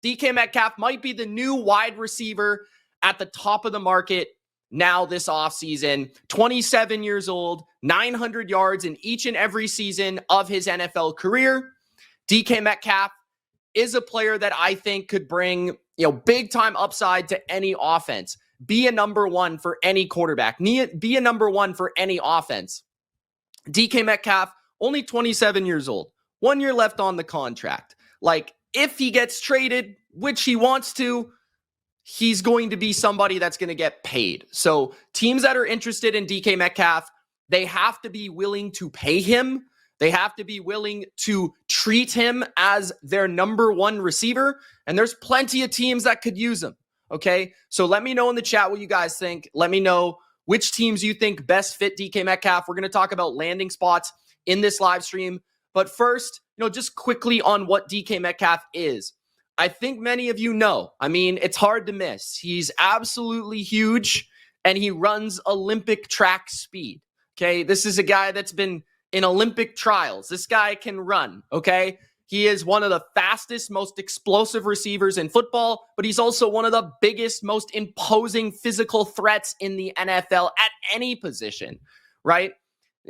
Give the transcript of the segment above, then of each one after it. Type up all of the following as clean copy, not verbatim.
DK Metcalf might be the new wide receiver at the top of the market now this offseason. 27 years old, 900 yards in each and every season of his NFL career. DK Metcalf is a player that I think could bring, big time upside to any offense. Be a number one for any quarterback. Be a number one for any offense. DK Metcalf, only 27 years old. 1 year left on the contract. Like, if he gets traded, which he wants to, he's going to be somebody that's going to get paid. So teams that are interested in DK Metcalf, they have to be willing to pay him. They have to be willing to treat him as their number one receiver. And there's plenty of teams that could use him. Okay, so let me know in the chat what you guys think. Let me know which teams you think best fit DK Metcalf. We're going to talk about landing spots in this live stream. But first, just quickly on what DK Metcalf is. I think many of you know. I mean, it's hard to miss. He's absolutely huge, and he runs Olympic track speed. Okay, this is a guy that's been in Olympic trials. This guy can run, okay? He is one of the fastest, most explosive receivers in football, but he's also one of the biggest, most imposing physical threats in the NFL at any position, right?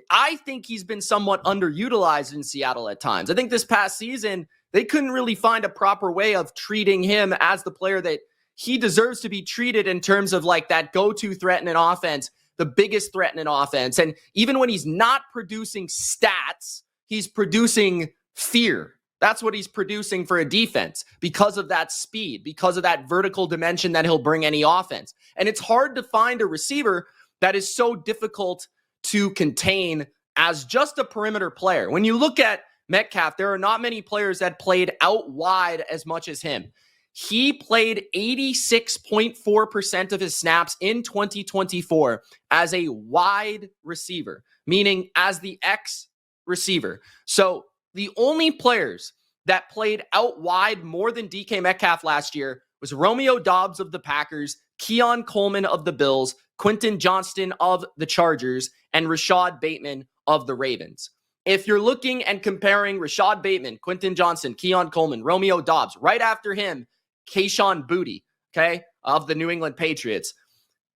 I think he's been somewhat underutilized in Seattle at times. I think this past season, they couldn't really find a proper way of treating him as the player that he deserves to be treated in terms of like that go-to threat in an offense, the biggest threat in an offense. And even when he's not producing stats, he's producing fear. That's what he's producing for a defense because of that speed, because of that vertical dimension that he'll bring any offense. And it's hard to find a receiver that is so difficult to contain as just a perimeter player. When you look at Metcalf, there are not many players that played out wide as much as him. He played 86.4% of his snaps in 2024 as a wide receiver, meaning as the X receiver. So the only players that played out wide more than DK Metcalf last year was Romeo Doubs of the Packers, Keon Coleman of the Bills, Quentin Johnston of the Chargers, and Rashad Bateman of the Ravens. If you're looking and comparing Rashad Bateman, Quentin Johnston, Keon Coleman, Romeo Doubs, right after him, Kayshon Boutte, okay, of the New England Patriots.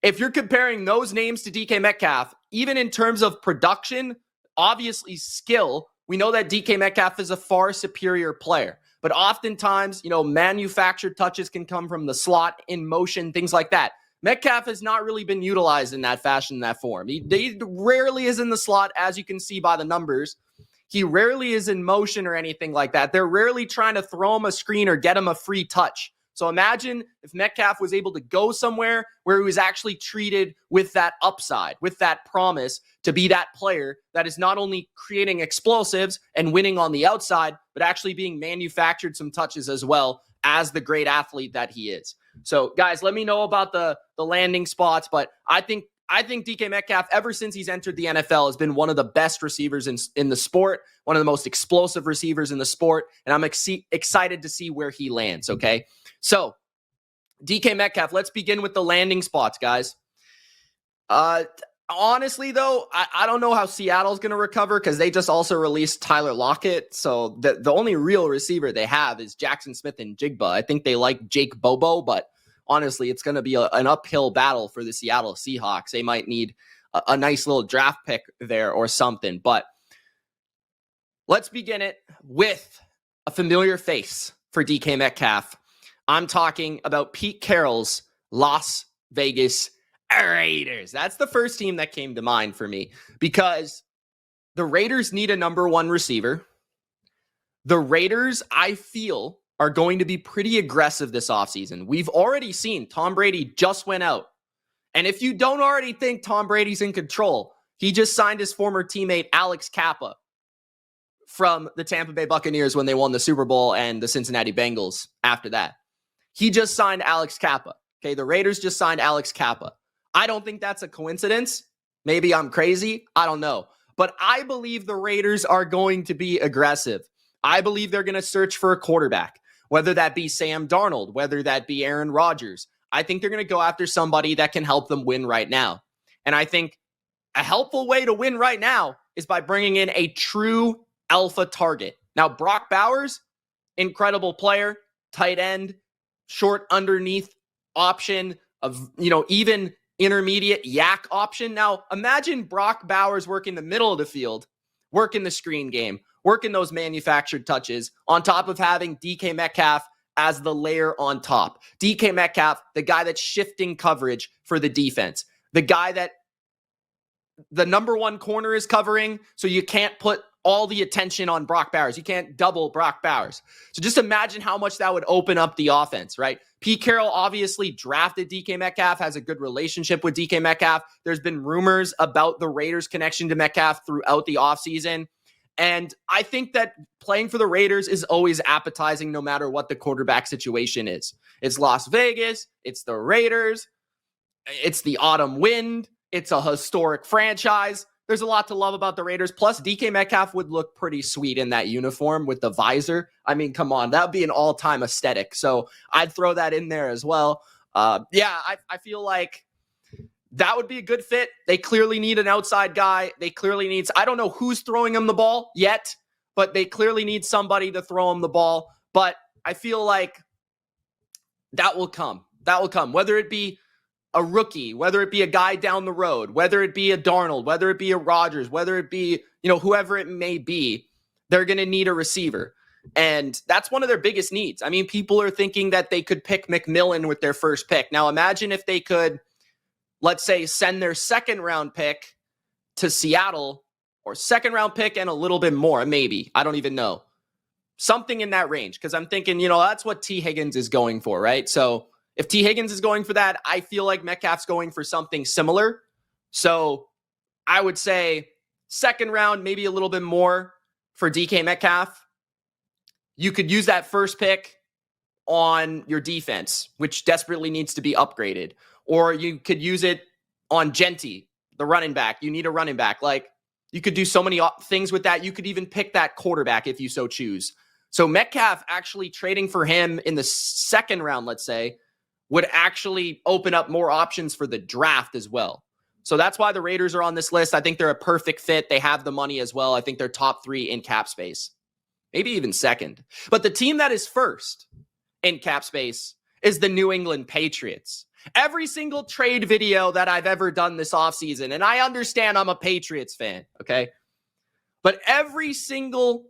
If you're comparing those names to DK Metcalf, even in terms of production, obviously skill, we know that DK Metcalf is a far superior player. But oftentimes, manufactured touches can come from the slot, in motion, things like that. Metcalf has not really been utilized in that fashion, in that form. He rarely is in the slot, as you can see by the numbers. He rarely is in motion or anything like that. They're rarely trying to throw him a screen or get him a free touch. So imagine if Metcalf was able to go somewhere where he was actually treated with that upside, with that promise to be that player that is not only creating explosives and winning on the outside, but actually being manufactured some touches as well as the great athlete that he is. So guys, let me know about the landing spots, but I think DK Metcalf, ever since he's entered the NFL, has been one of the best receivers in the sport, one of the most explosive receivers in the sport, and I'm excited to see where he lands, okay? So, DK Metcalf, let's begin with the landing spots, guys. Honestly, though, I don't know how Seattle's going to recover because they just also released Tyler Lockett. So the only real receiver they have is Jackson Smith and Jigba. I think they like Jake Bobo, but honestly, it's going to be an uphill battle for the Seattle Seahawks. They might need a nice little draft pick there or something. But let's begin it with a familiar face for DK Metcalf. I'm talking about Pete Carroll's Las Vegas Raiders. That's the first team that came to mind for me because the Raiders need a number one receiver. The Raiders, I feel, are going to be pretty aggressive this offseason. We've already seen Tom Brady just went out. And if you don't already think Tom Brady's in control, he just signed his former teammate Alex Kappa from the Tampa Bay Buccaneers when they won the Super Bowl and the Cincinnati Bengals after that. He just signed Alex Kappa. Okay, the Raiders just signed Alex Kappa. I don't think that's a coincidence. Maybe I'm crazy. I don't know. But I believe the Raiders are going to be aggressive. I believe they're going to search for a quarterback, whether that be Sam Darnold, whether that be Aaron Rodgers. I think they're going to go after somebody that can help them win right now. And I think a helpful way to win right now is by bringing in a true alpha target. Now, Brock Bowers, incredible player. tight end, short underneath option of, even intermediate yak option. Now, imagine Brock Bowers working the middle of the field, working the screen game, working those manufactured touches on top of having DK Metcalf as the layer on top. DK Metcalf, the guy that's shifting coverage for the defense, the guy that the number one corner is covering, so you can't put all the attention on Brock Bowers. You can't double Brock Bowers. So just imagine how much that would open up the offense, right? Pete Carroll obviously drafted DK Metcalf, has a good relationship with DK Metcalf. There's been rumors about the Raiders' connection to Metcalf throughout the offseason. And I think that playing for the Raiders is always appetizing no matter what the quarterback situation is. It's Las Vegas. It's the Raiders. It's the autumn wind. It's a historic franchise. There's a lot to love about the Raiders. Plus, DK Metcalf would look pretty sweet in that uniform with the visor. I mean, come on. That would be an all-time aesthetic. So I'd throw that in there as well. I feel like that would be a good fit. They clearly need an outside guy. They clearly need, I don't know who's throwing him the ball yet, but they clearly need somebody to throw him the ball. But I feel like that will come. That will come. Whether it be a rookie, whether it be a guy down the road, whether it be a Darnold, whether it be a Rodgers, whether it be, whoever it may be, they're going to need a receiver. And that's one of their biggest needs. I mean, people are thinking that they could pick McMillan with their first pick. Now, imagine if they could, let's say, send their second round pick to Seattle, or second round pick and a little bit more, maybe. I don't even know. Something in that range. Because I'm thinking, that's what T. Higgins is going for, right? So if T. Higgins is going for that, I feel like Metcalf's going for something similar. So I would say second round, maybe a little bit more for DK Metcalf. You could use that first pick on your defense, which desperately needs to be upgraded. Or you could use it on Genty, the running back. You need a running back. Like, you could do so many things with that. You could even pick that quarterback if you so choose. So Metcalf actually trading for him in the second round, let's say, would actually open up more options for the draft as well. So that's why the Raiders are on this list. I think they're a perfect fit. They have the money as well. I think they're top 3 in cap space, maybe even second. But the team that is first in cap space is the New England Patriots. Every single trade video that I've ever done this offseason, and I understand I'm a Patriots fan, okay? But every single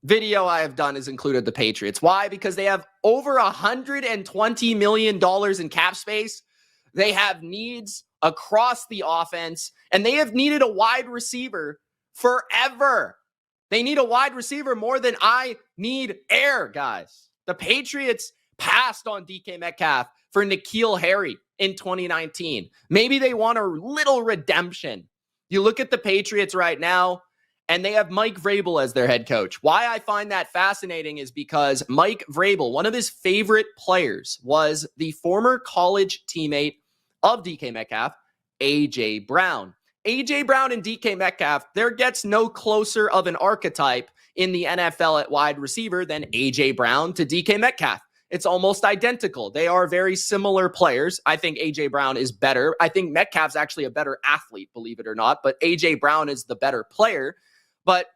video I have done has included the Patriots. Why? Because they have over $120 million in cap space. They have needs across the offense, and they have needed a wide receiver forever. They need a wide receiver more than I need air, guys. The Patriots passed on DK Metcalf for N'Keal Harry in 2019. Maybe they want a little redemption. You look at the Patriots right now, and they have Mike Vrabel as their head coach. Why I find that fascinating is because Mike Vrabel, one of his favorite players, was the former college teammate of DK Metcalf, A.J. Brown. A.J. Brown and DK Metcalf, there gets no closer of an archetype in the NFL at wide receiver than A.J. Brown to DK Metcalf. It's almost identical. They are very similar players. I think A.J. Brown is better. I think Metcalf's actually a better athlete, believe it or not, but A.J. Brown is the better player. But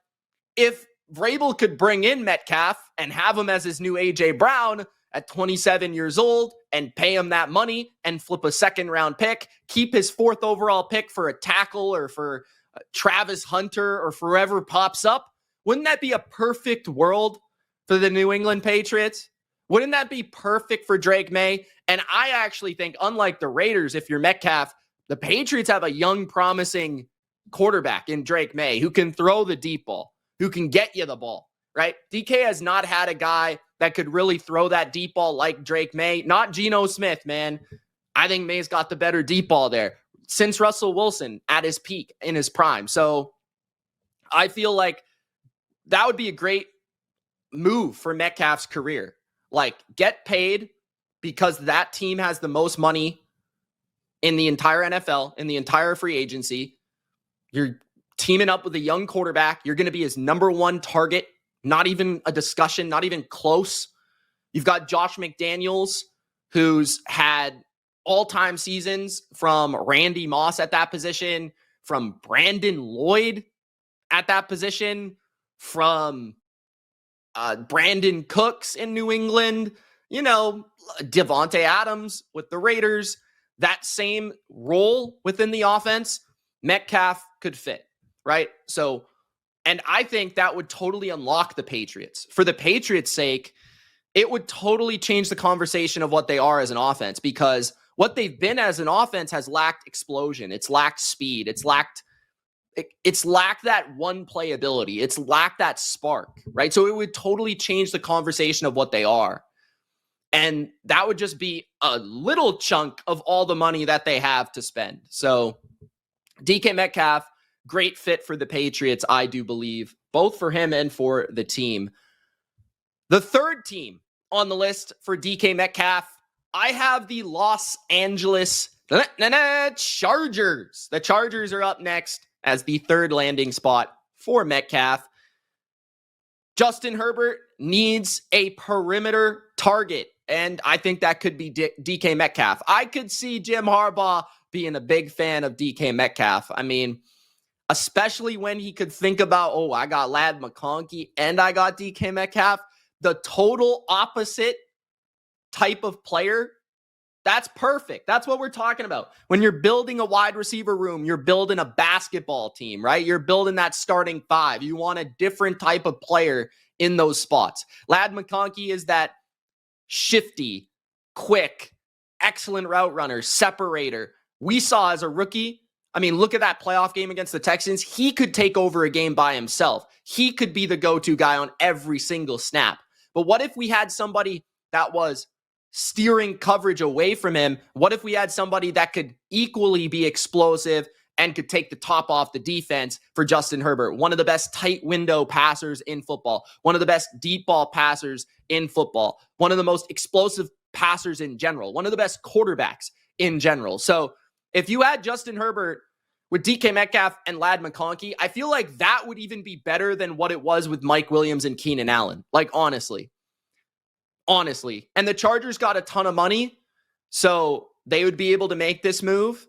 if Vrabel could bring in Metcalf and have him as his new A.J. Brown at 27 years old and pay him that money and flip a second round pick, keep his 4th overall pick for a tackle or for Travis Hunter or for whoever pops up, wouldn't that be a perfect world for the New England Patriots? Wouldn't that be perfect for Drake May? And I actually think, unlike the Raiders, if you're Metcalf, the Patriots have a young, promising quarterback in Drake May who can throw the deep ball, who can get you the ball, right? DK has not had a guy that could really throw that deep ball like Drake May. Not Geno Smith, man. I think May's got the better deep ball there since Russell Wilson at his peak in his prime. So I feel like that would be a great move for Metcalf's career. Like, get paid because that team has the most money in the entire NFL, in the entire free agency. You're teaming up with a young quarterback. You're going to be his number 1 target. Not even a discussion, not even close. You've got Josh McDaniels, who's had all-time seasons from Randy Moss at that position, from Brandon Lloyd at that position, from Brandon Cooks in New England, Devontae Adams with the Raiders, that same role within the offense, Metcalf could fit, right? So, and I think that would totally unlock the Patriots. For the Patriots' sake, it would totally change the conversation of what they are as an offense, because what they've been as an offense has lacked explosion. It's lacked speed. It's lacked that one playability. It's lacked that spark, right? So it would totally change the conversation of what they are. And that would just be a little chunk of all the money that they have to spend. So DK Metcalf, great fit for the Patriots, I do believe, both for him and for the team. The third team on the list for DK Metcalf, I have the Los Angeles Chargers. The Chargers are up next as the third landing spot for Metcalf. Justin Herbert needs a perimeter target, and I think that could be DK Metcalf. I could see Jim Harbaugh being a big fan of DK Metcalf. I mean, especially when he could think about, I got Ladd McConkey and I got DK Metcalf, the total opposite type of player. That's perfect. That's what we're talking about. When you're building a wide receiver room, you're building a basketball team, right? You're building that starting five. You want a different type of player in those spots. Ladd McConkey is that shifty, quick, excellent route runner, separator. We saw as a rookie, I mean, look at that playoff game against the Texans. He could take over a game by himself. He could be the go-to guy on every single snap. But what if we had somebody that was steering coverage away from him? What if we had somebody that could equally be explosive and could take the top off the defense for Justin Herbert? One of the best tight window passers in football. One of the best deep ball passers in football. One of the most explosive passers in general. One of the best quarterbacks in general. So if you had Justin Herbert with DK Metcalf and Ladd McConkey, I feel like that would even be better than what it was with Mike Williams and Keenan Allen. Like, honestly. And the Chargers got a ton of money, so they would be able to make this move.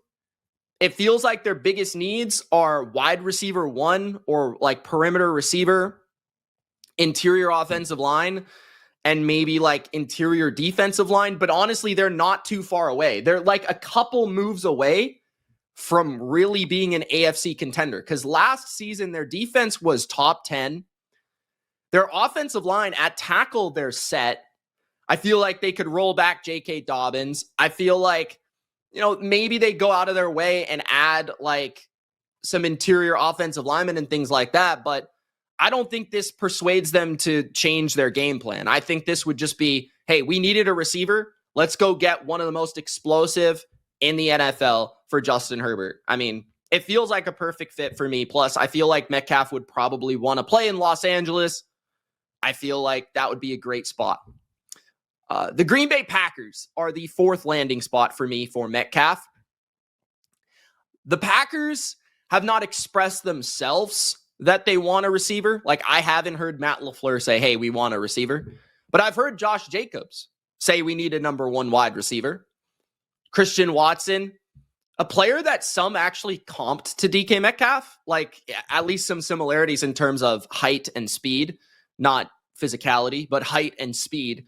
It feels like their biggest needs are wide receiver one or like perimeter receiver, interior offensive line, and maybe like interior defensive line. But honestly, they're not too far away. They're like a couple moves away from really being an AFC contender, because last season their defense was top 10. Their offensive line at tackle, they're set. I feel like they could roll back J.K. Dobbins. I feel like, maybe they go out of their way and add like some interior offensive linemen and things like that. But I don't think this persuades them to change their game plan. I think this would just be, hey, we needed a receiver. Let's go get one of the most explosive in the NFL for Justin Herbert. I mean, it feels like a perfect fit for me. Plus, I feel like Metcalf would probably want to play in Los Angeles. I feel like that would be a great spot. The Green Bay Packers are the fourth landing spot for me for Metcalf. The Packers have not expressed themselves that they want a receiver. Like, I haven't heard Matt LaFleur say, hey, we want a receiver. But I've heard Josh Jacobs say we need a number one wide receiver. Christian Watson, a player that some actually comped to DK Metcalf, like at least some similarities in terms of height and speed, not physicality, but height and speed,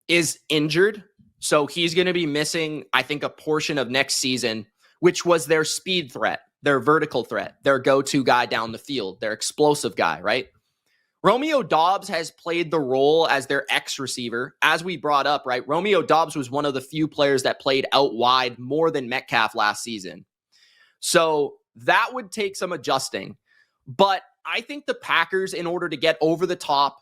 is injured. So he's going to be missing, I think, a portion of next season, which was their speed threat, their vertical threat, their go-to guy down the field, their explosive guy, right? Romeo Doubs has played the role as their X receiver. As we brought up, right? Romeo Doubs was one of the few players that played out wide more than Metcalf last season. So that would take some adjusting. But I think the Packers, in order to get over the top,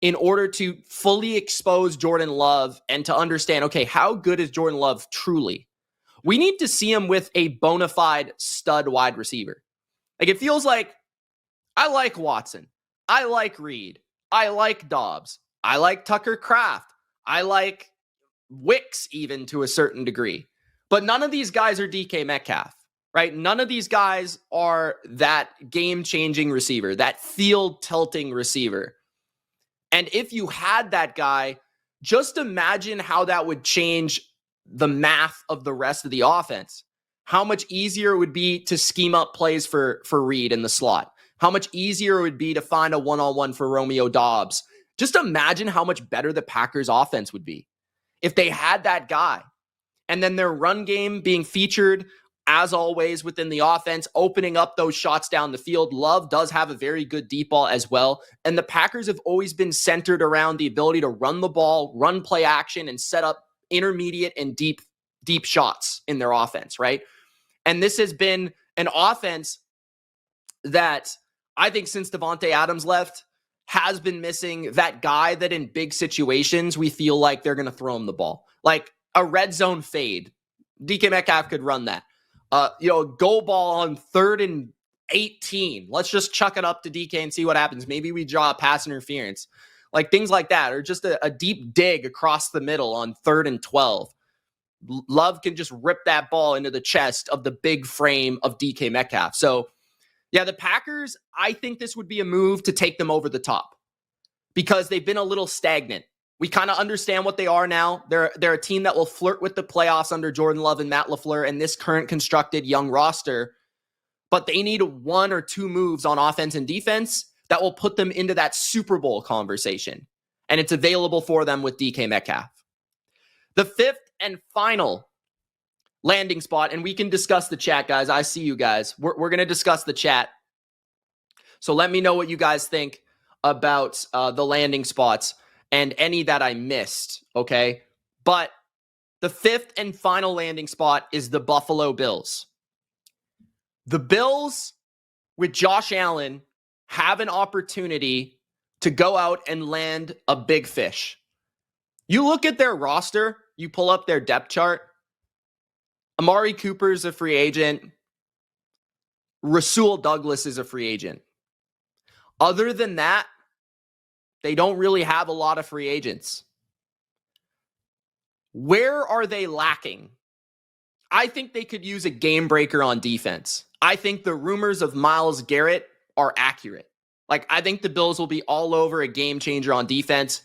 in order to fully expose Jordan Love and to understand, okay, how good is Jordan Love truly? We need to see him with a bona fide stud wide receiver. Like, it feels like I like Watson. I like Reed. I like Dobbs. I like Tucker Kraft. I like Wicks even to a certain degree. But none of these guys are DK Metcalf, right? None of these guys are that game-changing receiver, that field-tilting receiver. And if you had that guy, just imagine how that would change the math of the rest of the offense. How much easier it would be to scheme up plays for Reed in the slot. How much easier it would be to find a one-on-one for Romeo Doubs Just imagine how much better the Packers offense would be if they had that guy. And then their run game being featured, as always, within the offense, opening up those shots down the field. Love does have a very good deep ball as well. And the Packers have always been centered around the ability to run the ball, run play action, and set up intermediate and deep shots in their offense, right? And this has been an offense that I think since Davante Adams left has been missing that guy that in big situations we feel like they're going to throw him the ball. Like a red zone fade. DK Metcalf could run that. Goal ball on 3rd and 18. Let's just chuck it up to DK and see what happens. Maybe we draw a pass interference. Like things like that. Or just a deep dig across the middle on 3rd and 12. Love can just rip that ball into the chest of the big frame of DK Metcalf. So, yeah, the Packers, I think this would be a move to take them over the top because they've been a little stagnant. We kind of understand what they are now. They're a team that will flirt with the playoffs under Jordan Love and Matt LaFleur and this current constructed young roster, but they need 1 or 2 moves on offense and defense that will put them into that Super Bowl conversation, and it's available for them with DK Metcalf. The 5th and final landing spot, and we can discuss the chat, guys. I see you guys. We're going to discuss the chat. So let me know what you guys think about the landing spots and any that I missed, okay? But the 5th and final landing spot is the Buffalo Bills. The Bills, with Josh Allen, have an opportunity to go out and land a big fish. You look at their roster, you pull up their depth chart. Amari Cooper is a free agent. Rasul Douglas is a free agent. Other than that, they don't really have a lot of free agents. Where are they lacking? I think they could use a game breaker on defense. I think the rumors of Myles Garrett are accurate. Like, I think the Bills will be all over a game changer on defense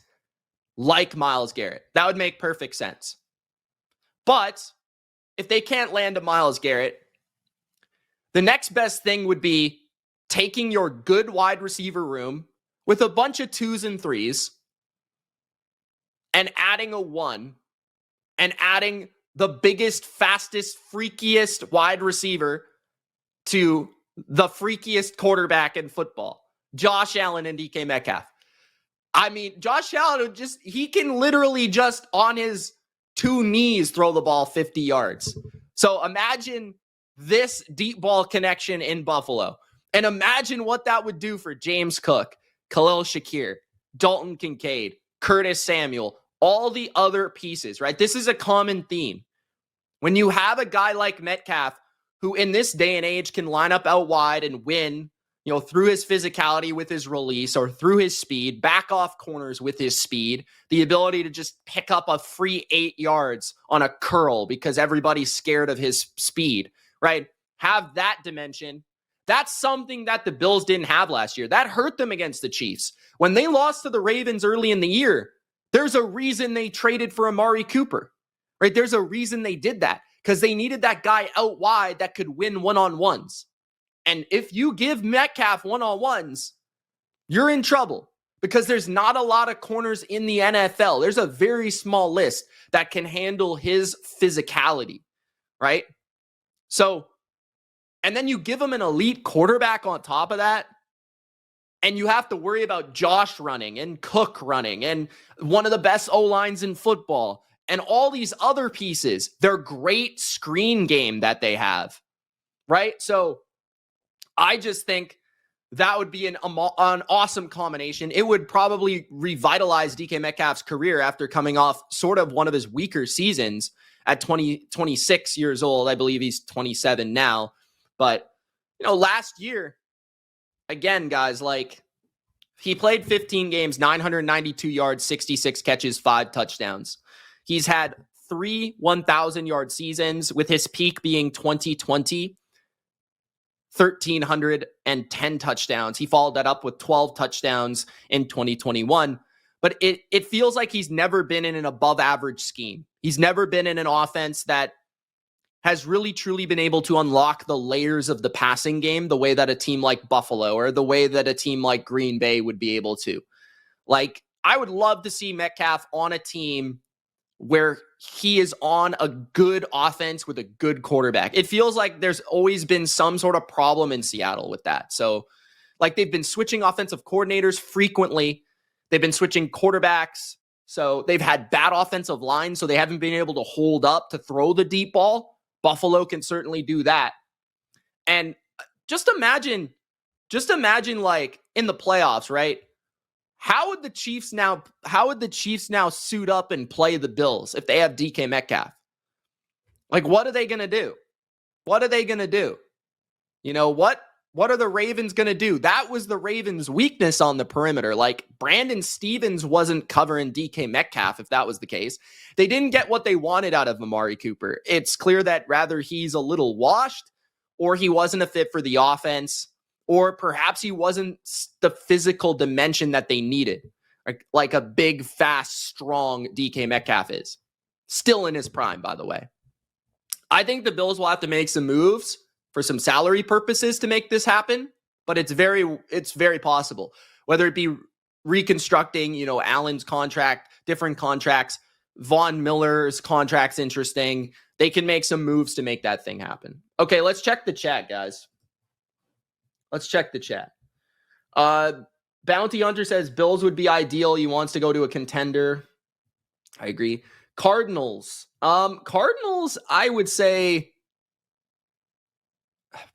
like Myles Garrett. That would make perfect sense. But if they can't land a Myles Garrett, the next best thing would be taking your good wide receiver room with a bunch of 2s and 3s and adding a 1 and adding the biggest, fastest, freakiest wide receiver to the freakiest quarterback in football, Josh Allen and DK Metcalf. I mean, Josh Allen he can literally just on his 2 knees throw the ball 50 yards. So imagine this deep ball connection in Buffalo. And imagine what that would do for James Cook, Khalil Shakir, Dalton Kincaid, Curtis Samuel, all the other pieces, right? This is a common theme. When you have a guy like Metcalf, who in this day and age can line up out wide and win, through his physicality with his release or through his speed, back off corners with his speed, the ability to just pick up a free 8 yards on a curl because everybody's scared of his speed, right? Have that dimension. That's something that the Bills didn't have last year. That hurt them against the Chiefs. When they lost to the Ravens early in the year, there's a reason they traded for Amari Cooper, right? There's a reason they did that because they needed that guy out wide that could win one-on-ones. And if you give Metcalf one-on-ones, you're in trouble because there's not a lot of corners in the NFL. There's a very small list that can handle his physicality, right? So, and then you give him an elite quarterback on top of that, and you have to worry about Josh running and Cook running and one of the best O-lines in football and all these other pieces. Their great screen game that they have, right? So I just think that would be an awesome combination. It would probably revitalize DK Metcalf's career after coming off sort of one of his weaker seasons at 26 years old. I believe he's 27 now. But, last year, again, guys, he played 15 games, 992 yards, 66 catches, 5 touchdowns. He's had 3 1,000-yard seasons, with his peak being 2020. 1,310 touchdowns. He followed that up with 12 touchdowns in 2021. But it feels like he's never been in an above average scheme. He's never been in an offense that has really truly been able to unlock the layers of the passing game the way that a team like Buffalo or the way that a team like Green Bay would be able to. Like, I would love to see Metcalf on a team where he is on a good offense with a good quarterback. It feels like there's always been some sort of problem in Seattle with that. So, like, they've been switching offensive coordinators frequently. They've been switching quarterbacks. So they've had bad offensive lines, so they haven't been able to hold up to throw the deep ball. Buffalo can certainly do that. And just imagine like in the playoffs, right? How would the Chiefs now suit up and play the Bills if they have DK Metcalf? Like, what are they going to do? What are they going to do? You know, what are the Ravens going to do? That was the Ravens' weakness on the perimeter. Like, Brandon Stevens wasn't covering DK Metcalf if that was the case. They didn't get what they wanted out of Amari Cooper. It's clear that rather he's a little washed, or he wasn't a fit for the offense, or perhaps he wasn't the physical dimension that they needed. Like a big, fast, strong DK Metcalf is. Still in his prime, by the way. I think the Bills will have to make some moves for some salary purposes to make this happen, but it's very possible. Whether it be reconstructing, you know, Allen's contract, different contracts, Von Miller's contract's interesting. They can make some moves to make that thing happen. Okay, let's check the chat, guys. Let's check the chat. Bounty Hunter says Bills would be ideal. He wants to go to a contender. I agree. Cardinals. Cardinals, I would say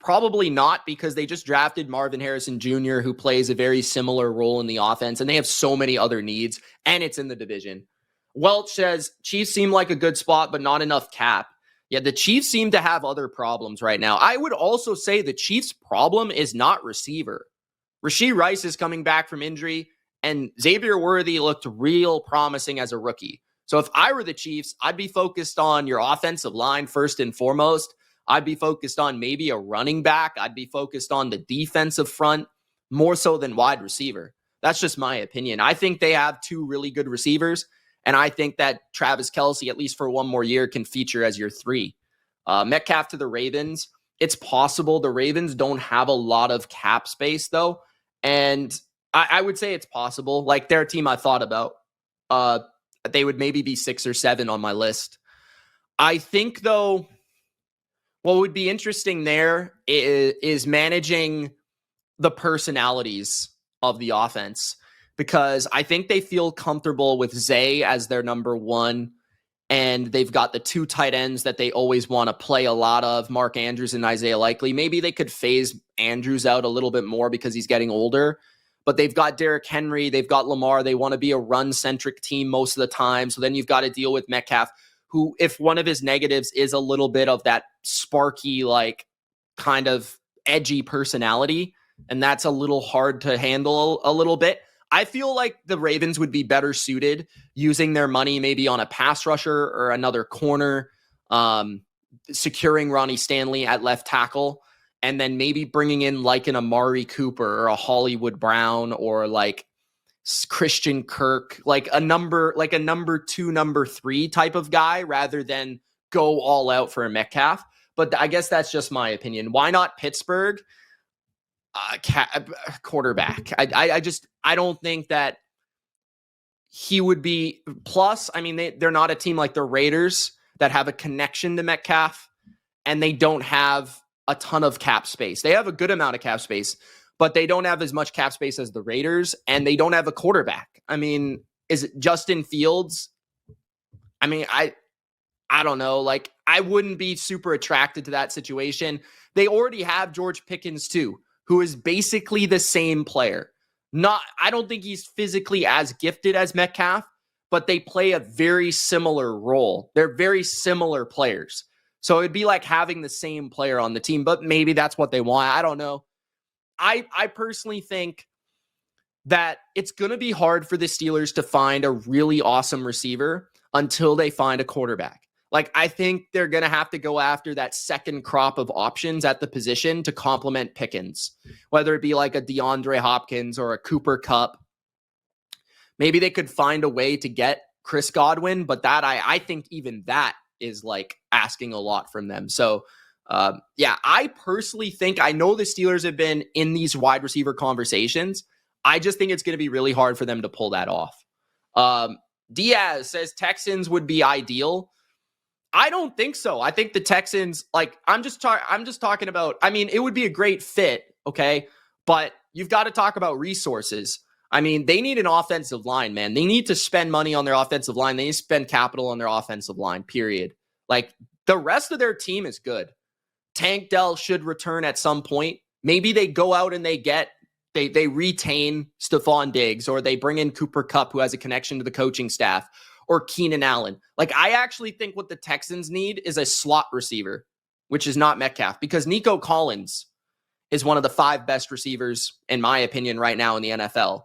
probably not, because they just drafted Marvin Harrison Jr., who plays a very similar role in the offense, and they have so many other needs, and it's in the division. Welch says Chiefs seem like a good spot, but not enough cap. Yeah, the Chiefs seem to have other problems right now. I would also say the Chiefs' problem is not receiver. Rashee Rice is coming back from injury, and Xavier Worthy looked real promising as a rookie. So if I were the Chiefs, I'd be focused on your offensive line first and foremost. I'd be focused on maybe a running back. I'd be focused on the defensive front more so than wide receiver. That's just my opinion. I think they have two really good receivers, and I think that Travis Kelce, at least for one more year, can feature as your 3. Metcalf to the Ravens. It's possible. The Ravens don't have a lot of cap space, though. And I would say it's possible. Like, they're a team I thought about. They would maybe be 6 or 7 on my list. I think, though, what would be interesting there is managing the personalities of the offense, because I think they feel comfortable with Zay as their number 1, and they've got the 2 tight ends that they always want to play a lot of, Mark Andrews and Isaiah Likely. Maybe they could phase Andrews out a little bit more because he's getting older, but they've got Derrick Henry, they've got Lamar. They want to be a run-centric team most of the time, so then you've got to deal with Metcalf, who, if one of his negatives is a little bit of that sparky, like, kind of edgy personality, and that's a little hard to handle a little bit. I feel like the Ravens would be better suited using their money maybe on a pass rusher or another corner, securing Ronnie Stanley at left tackle, and then maybe bringing in like an Amari Cooper or a Hollywood Brown or like Christian Kirk, like a number 2, number 3 type of guy, rather than go all out for a Metcalf. But I guess that's just my opinion. Why not Pittsburgh? Quarterback. I don't think that he would be. Plus, I mean, they're not a team like the Raiders that have a connection to Metcalf, and they don't have a ton of cap space. They have a good amount of cap space, but they don't have as much cap space as the Raiders, and they don't have a quarterback. I mean, is it Justin Fields? I mean, I don't know. Like, I wouldn't be super attracted to that situation. They already have George Pickens too, who is basically the same player. I don't think he's physically as gifted as Metcalf, but they play a very similar role. They're very similar players. So it'd be like having the same player on the team, but maybe that's what they want. I don't know. I personally think that it's going to be hard for the Steelers to find a really awesome receiver until they find a quarterback. Like, I think they're going to have to go after that second crop of options at the position to complement Pickens, whether it be like a DeAndre Hopkins or a Cooper Kupp. Maybe they could find a way to get Chris Godwin, but that I think even that is like asking a lot from them. So, yeah, I personally think, I know the Steelers have been in these wide receiver conversations. I just think it's going to be really hard for them to pull that off. Diaz says Texans would be ideal. I don't think so. I think the Texans, like, I'm just talking about, I mean, it would be a great fit, okay? But you've got to talk about resources. I mean, they need an offensive line, man. They need to spend money on their offensive line. They need to spend capital on their offensive line, period. Like, the rest of their team is good. Tank Dell should return at some point. Maybe they go out and they retain Stephon Diggs, or they bring in Cooper Kupp, who has a connection to the coaching staff, or Keenan Allen. Like, I actually think what the Texans need is a slot receiver, which is not Metcalf, because Nico Collins is one of the 5 best receivers, in my opinion, right now in the NFL.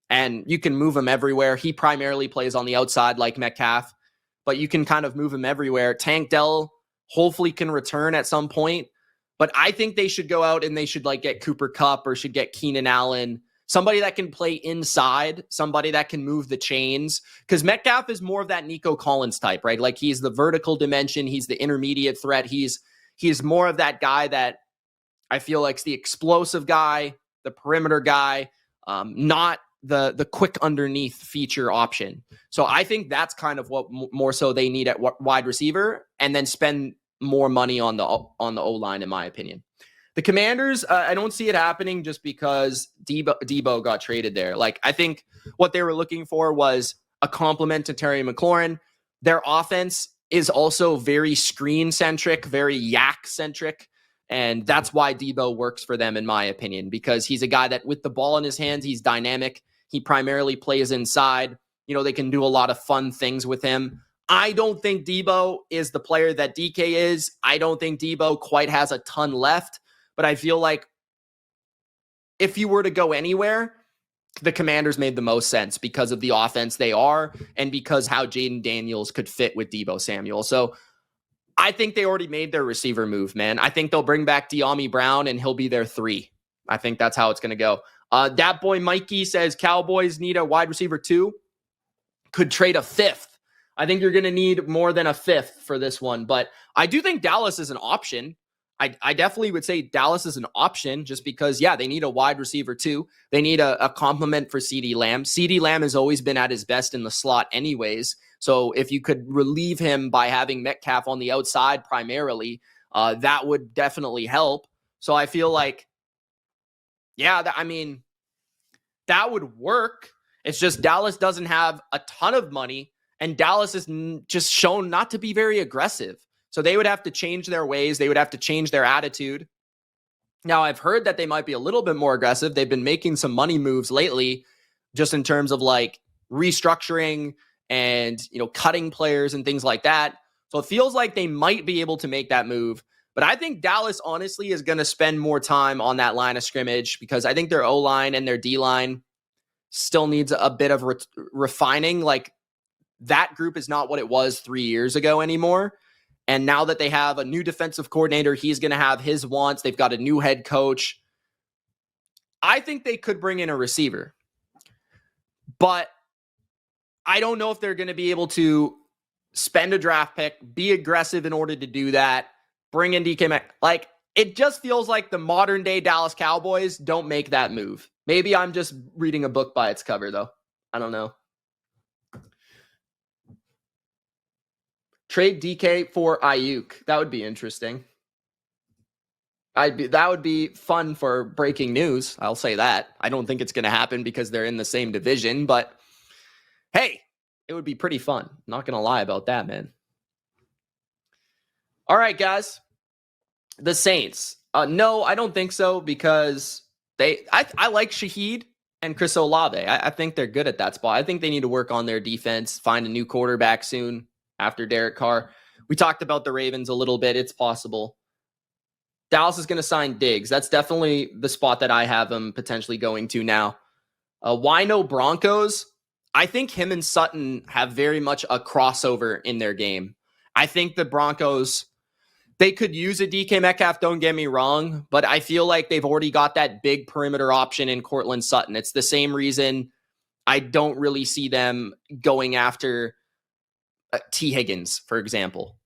And you can move him everywhere. He primarily plays on the outside like Metcalf, but you can kind of move him everywhere. Tank Dell hopefully can return at some point. But I think they should go out and they should, like, get Cooper Kupp, or should get Keenan Allen, somebody that can play inside, somebody that can move the chains. Because Metcalf is more of that Nico Collins type, right? Like, he's the vertical dimension. He's the intermediate threat. He's more of that guy that I feel like's the explosive guy, the perimeter guy, not the quick underneath feature option. So I think that's kind of what more so they need at wide receiver, and then spend more money on the O-line, in my opinion. The Commanders, I don't see it happening just because Debo got traded there. Like, I think what they were looking for was a complement to Terry McLaurin. Their offense is also very screen-centric, very yak-centric, and that's why Debo works for them, in my opinion, because he's a guy that, with the ball in his hands, he's dynamic. He primarily plays inside. You know, they can do a lot of fun things with him. I don't think Debo is the player that DK is. I don't think Debo quite has a ton left, but I feel like if you were to go anywhere, the Commanders made the most sense because of the offense they are, and because how Jaden Daniels could fit with Debo Samuel. So I think they already made their receiver move, man. I think they'll bring back De'Ami Brown, and he'll be their 3. I think that's how it's going to go. Dat boy Mikey says Cowboys need a wide receiver 2. Could trade a 5th. I think you're going to need more than a 5th for this one, but I do think Dallas is an option. I definitely would say Dallas is an option, just because, yeah, they need a wide receiver too. They need a complement for CeeDee Lamb. CeeDee Lamb has always been at his best in the slot anyways. So if you could relieve him by having Metcalf on the outside primarily, that would definitely help. So I feel like, yeah, that would work. It's just Dallas doesn't have a ton of money, and Dallas is just shown not to be very aggressive. So they would have to change their ways. They would have to change their attitude. Now, I've heard that they might be a little bit more aggressive. They've been making some money moves lately, just in terms of, like, restructuring and, you know, cutting players and things like that. So it feels like they might be able to make that move. But I think Dallas, honestly, is going to spend more time on that line of scrimmage, because I think their O-line and their D-line still needs a bit of refining. Like, that group is not what it was 3 years ago anymore. And now that they have a new defensive coordinator, he's going to have his wants. They've got a new head coach. I think they could bring in a receiver, but I don't know if they're going to be able to spend a draft pick, be aggressive in order to do that, bring in DK Metcalf. Like, it just feels like the modern day Dallas Cowboys don't make that move. Maybe I'm just reading a book by its cover, though. I don't know. Trade DK for Ayuk. That would be interesting. That would be fun for breaking news. I'll say that. I don't think it's going to happen because they're in the same division, but hey, it would be pretty fun. Not going to lie about that, man. All right, guys. The Saints. No, I don't think so, because I like Shaheed and Chris Olave. I think they're good at that spot. I think they need to work on their defense, find a new quarterback soon after Derek Carr. We talked about the Ravens a little bit. It's possible. Dallas is going to sign Diggs. That's definitely the spot that I have them potentially going to now. Why no Broncos? I think him and Sutton have very much a crossover in their game. I think the Broncos, they could use a DK Metcalf, don't get me wrong, but I feel like they've already got that big perimeter option in Cortland Sutton. It's the same reason I don't really see them going after T. Higgins, for example.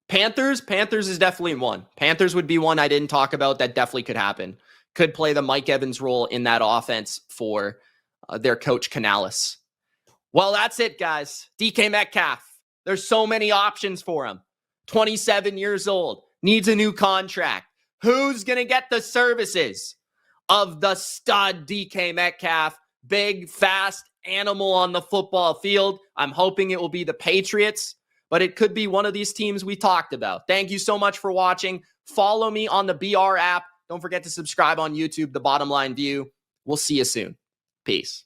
Panthers is definitely one. Panthers would be one I didn't talk about that definitely could happen. Could play the Mike Evans role in that offense for their coach Canales. Well, that's it, guys. DK Metcalf. There's so many options for him. 27 years old. Needs a new contract. Who's going to get the services of the stud DK Metcalf? Big, fast animal on the football field. I'm hoping it will be the Patriots, but it could be one of these teams we talked about. Thank you so much for watching. Follow me on the BR app. Don't forget to subscribe on YouTube, The Bottom Line View. We'll see you soon. Peace.